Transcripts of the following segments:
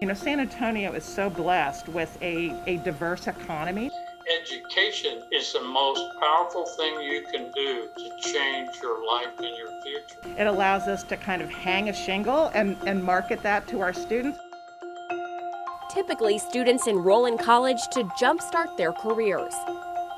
You know, San Antonio is so blessed with a diverse economy. Education is the most powerful thing you can do to change your life and your future. It allows us to kind of hang a shingle and market that to our students. Typically, students enroll in college to jumpstart their careers.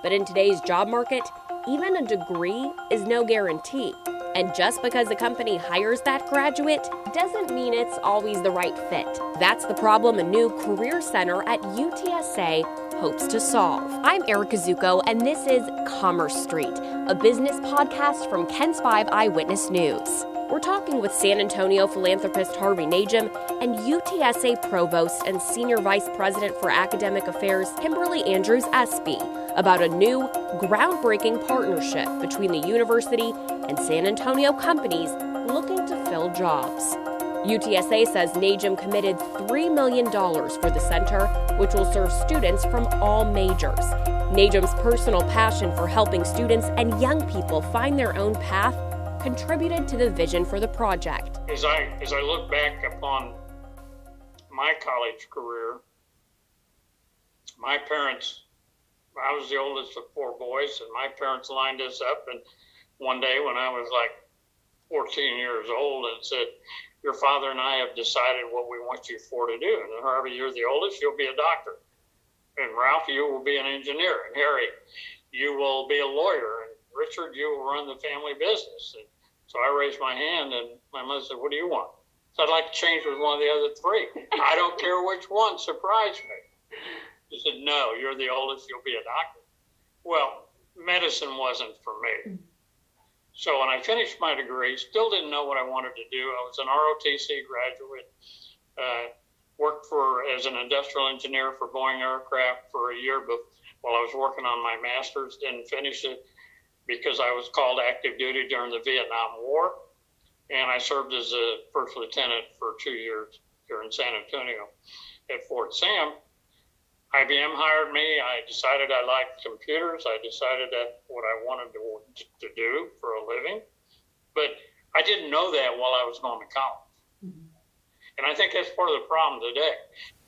But in today's job market, even a degree is no guarantee. And just because a company hires that graduate doesn't mean it's always the right fit. That's the problem a new career center at UTSA hopes to solve. I'm Erica Zucco, and this is Commerce Street, a business podcast from KENS 5 Eyewitness News. We're talking with San Antonio philanthropist Harvey Najim and UTSA Provost and Senior Vice President for Academic Affairs Kimberly Andrews Espy about a new, groundbreaking partnership between the university and San Antonio companies looking to fill jobs. UTSA says Najim committed $3 million for the center, which will serve students from all majors. Najim's personal passion for helping students and young people find their own path contributed to the vision for the project. As I look back upon my college career, my parents, I was the oldest of four boys, and my parents lined us up, and one day when I was like 14 years old and said, "Your father and I have decided what we want you four to do. And Harvey, you're the oldest, you'll be a doctor. And Ralph, you will be an engineer. And Harry, you will be a lawyer. And Richard, you will run the family business." And so I raised my hand, and my mother said, "What do you want?" So I'd like to change with one of the other three. "I don't care which one, surprise me." She said, "No, you're the oldest, you'll be a doctor." Well, medicine wasn't for me. So when I finished my degree, still didn't know what I wanted to do. I was an ROTC graduate, worked as an industrial engineer for Boeing Aircraft for a year while I was working on my master's. Didn't finish it because I was called active duty during the Vietnam War. And I served as a first lieutenant for 2 years here in San Antonio at Fort Sam. IBM hired me. I decided I liked computers. I decided that's what I wanted to do for a living. But I didn't know that while I was going to college. Mm-hmm. And I think that's part of the problem today.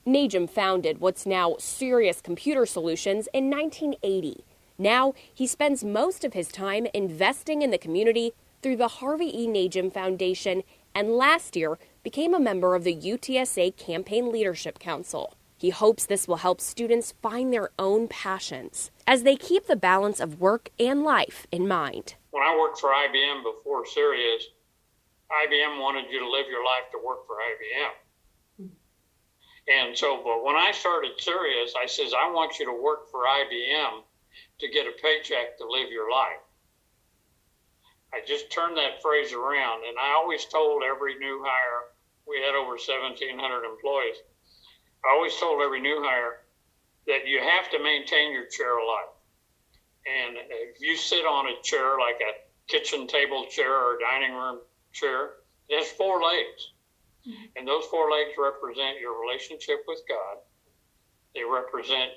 Najim founded what's now Serious Computer Solutions in 1980. Now, he spends most of his time investing in the community through the Harvey E. Najim Foundation, and last year became a member of the UTSA Campaign Leadership Council. He hopes this will help students find their own passions as they keep the balance of work and life in mind. When I worked for IBM before Sirius, IBM wanted you to live your life to work for IBM. And so, but when I started Sirius, I says, I want you to work for IBM to get a paycheck to live your life. I just turned that phrase around, and I always told every new hire, we had over 1,700 employees, I always told every new hire that you have to maintain your chair of life. And if you sit on a chair like a kitchen table chair or a dining room chair, it has four legs. Mm-hmm. And those four legs represent your relationship with God. They represent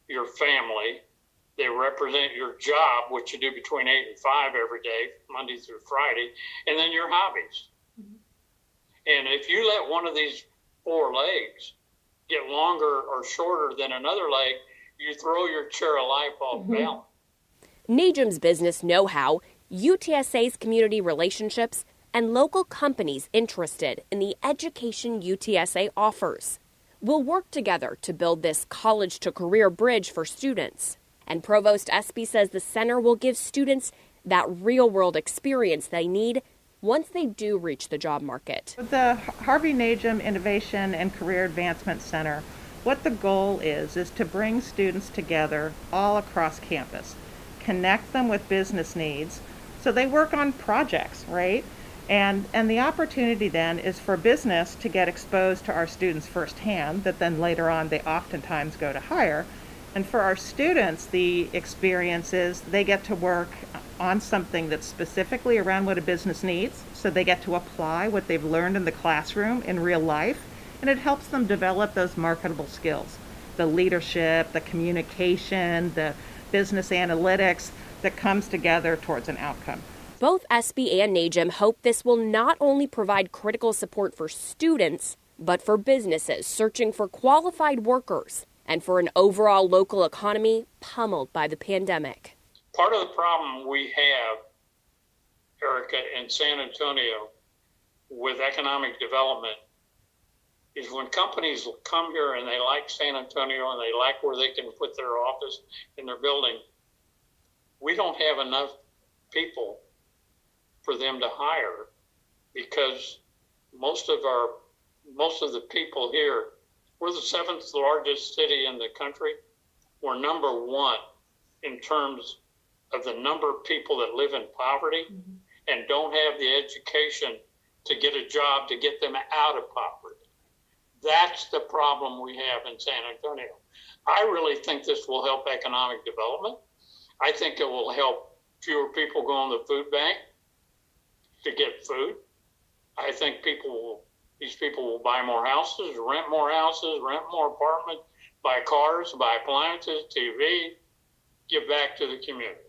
your family. They represent your job, which you do between 8 and 5 every day, Monday through Friday, and then your hobbies. Mm-hmm. And if you let one of these four legs get longer or shorter than another leg, you throw your chair of life off balance. Najim's business know-how, UTSA's community relationships, and local companies interested in the education UTSA offers will work together to build this college-to-career bridge for students. And Provost Espy says the center will give students that real-world experience they need once they do reach the job market. The Harvey Najim Innovation and Career Advancement Center, what the goal is to bring students together all across campus, connect them with business needs, so they work on projects, right? And the opportunity then is for business to get exposed to our students firsthand, that then later on they oftentimes go to hire. And for our students, the experience is they get to work on something that's specifically around what a business needs, so they get to apply what they've learned in the classroom in real life, and it helps them develop those marketable skills, the leadership, the communication, the business analytics that comes together towards an outcome. Both Espy and Najim hope this will not only provide critical support for students, but for businesses searching for qualified workers and for an overall local economy pummeled by the pandemic. Part of the problem we have, Erica, in San Antonio with economic development is when companies come here and they like San Antonio and they like where they can put their office in their building, we don't have enough people for them to hire because most of the people here, we're the seventh largest city in the country. We're number one in terms of the number of people that live in poverty and don't have the education to get a job to get them out of poverty. That's the problem we have in San Antonio. I really think this will help economic development. I think it will help fewer people go on the food bank to get food. I think these people will buy more houses, rent more apartments, buy cars, buy appliances, TV, give back to the community.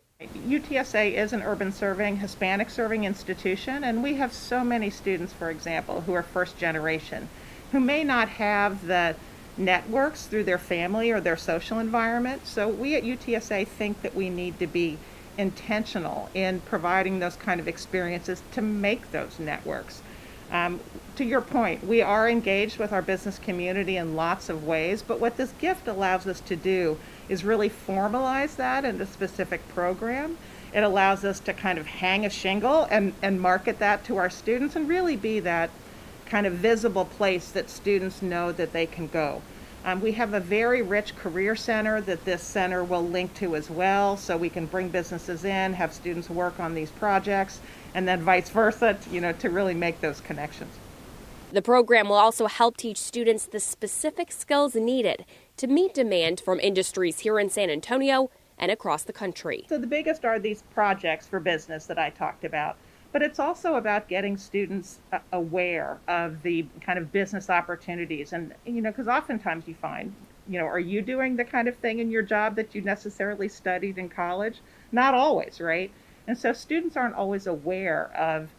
UTSA is an urban serving, Hispanic serving institution, and we have so many students, for example, who are first generation, who may not have the networks through their family or their social environment. So we at UTSA think that we need to be intentional in providing those kind of experiences to make those networks. To your point, we are engaged with our business community in lots of ways, but what this gift allows us to do is really formalize that in a specific program. It allows us to kind of hang a shingle and market that to our students and really be that kind of visible place that students know that they can go. We have a very rich career center that this center will link to as well, so we can bring businesses in, have students work on these projects, and then vice versa, to really make those connections. The program will also help teach students the specific skills needed to meet demand from industries here in San Antonio and across the country. So the biggest are these projects for business that I talked about, but it's also about getting students aware of the kind of business opportunities. And, because oftentimes you find, are you doing the kind of thing in your job that you necessarily studied in college? Not always, right? And so students aren't always aware of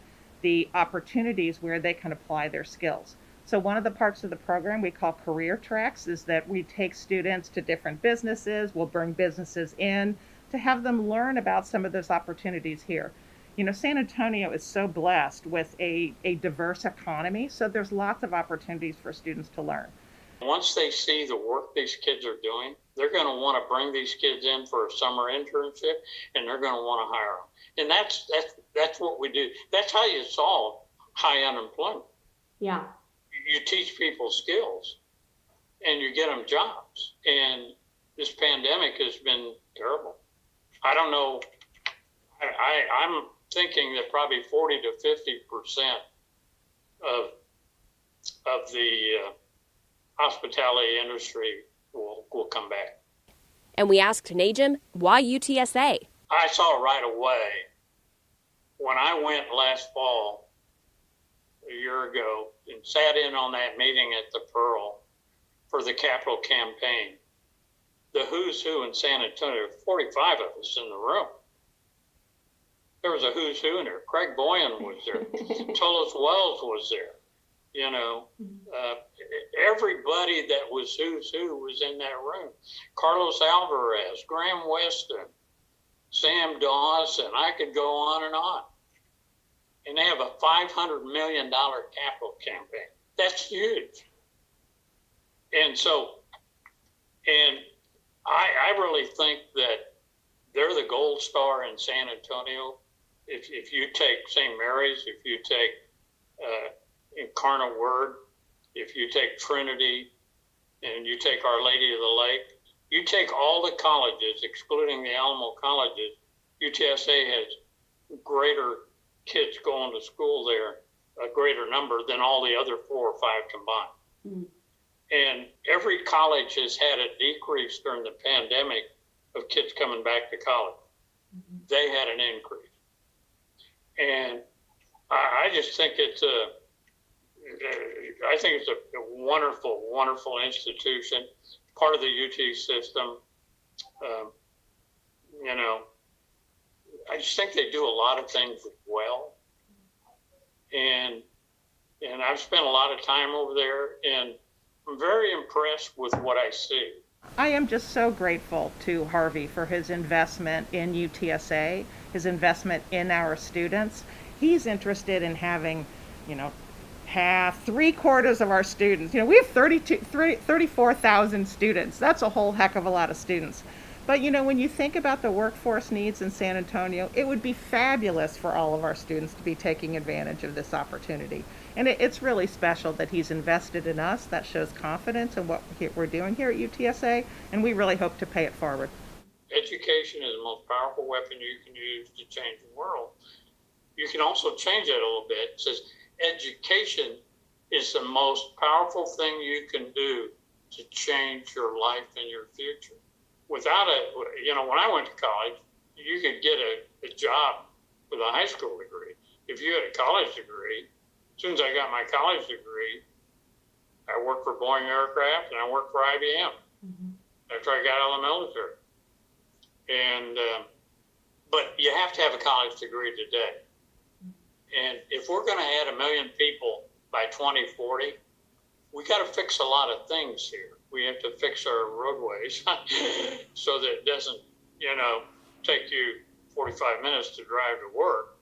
the opportunities where they can apply their skills. So one of the parts of the program we call career tracks is that we take students to different businesses, we'll bring businesses in to have them learn about some of those opportunities here. San Antonio is so blessed with a diverse economy, so there's lots of opportunities for students to learn. Once they see the work these kids are doing, they're going to want to bring these kids in for a summer internship, and they're going to want to hire them. And that's what we do. That's how you solve high unemployment. Yeah. You teach people skills, and you get them jobs. And this pandemic has been terrible. I don't know. I'm thinking that probably 40 to 50% of the hospitality industry will come back. And we asked Najim, why UTSA? I saw right away when I went last fall, a year ago, and sat in on that meeting at the Pearl for the capital campaign. The who's who in San Antonio, 45 of us in the room. There was a who's who in there. Craig Boyan was there. Tullis Wells was there. Everybody that was who's who was in that room. Carlos Alvarez, Graham Weston, Sam Dawson, I could go on and on. And they have a $500 million capital campaign. That's huge. And I really think that they're the gold star in San Antonio. If you take St. Mary's, if you take Incarnate Word, if you take Trinity, and you take Our Lady of the Lake, you take all the colleges, excluding the Alamo colleges, UTSA has greater kids going to school there, a greater number than all the other 4 or 5 combined. Mm. And every college has had a decrease during the pandemic of kids coming back to college. Mm-hmm. They had an increase. And I just think it's a wonderful, wonderful institution, part of the UT system. I just think they do a lot of things well. And And I've spent a lot of time over there, and I'm very impressed with what I see. I am just so grateful to Harvey for his investment in UTSA, his investment in our students. He's interested in having, half, 3/4 of our students. We have 34,000 students. That's a whole heck of a lot of students. But when you think about the workforce needs in San Antonio, it would be fabulous for all of our students to be taking advantage of this opportunity. And it's really special that he's invested in us. That shows confidence in what we're doing here at UTSA, and we really hope to pay it forward. Education is the most powerful weapon you can use to change the world. You can also change it a little bit. It says education is the most powerful thing you can do to change your life and your future. Without when I went to college, you could get a job with a high school degree. If you had a college degree, as soon as I got my college degree, I worked for Boeing Aircraft and I worked for IBM after I got out of the military. And but you have to have a college degree today. And if we're going to add 1 million people by 2040, we got to fix a lot of things here. We have to fix our roadways so that it doesn't, take you 45 minutes to drive to work.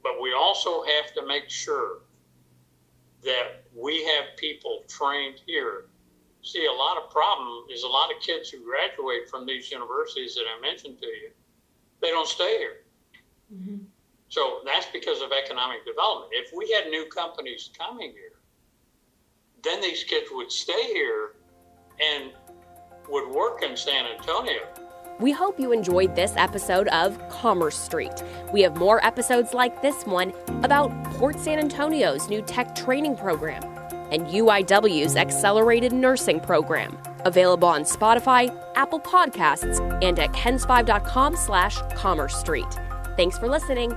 But we also have to make sure that we have people trained here. See, a lot of problem is a lot of kids who graduate from these universities that I mentioned to you, they don't stay here. Mm-hmm. So that's because of economic development. If we had new companies coming here, then these kids would stay here and would work in San Antonio. We hope you enjoyed this episode of Commerce Street. We have more episodes like this one about Port San Antonio's new tech training program and UIW's accelerated nursing program. Available on Spotify, Apple Podcasts, and at kens5.com/Commerce Street. Thanks for listening.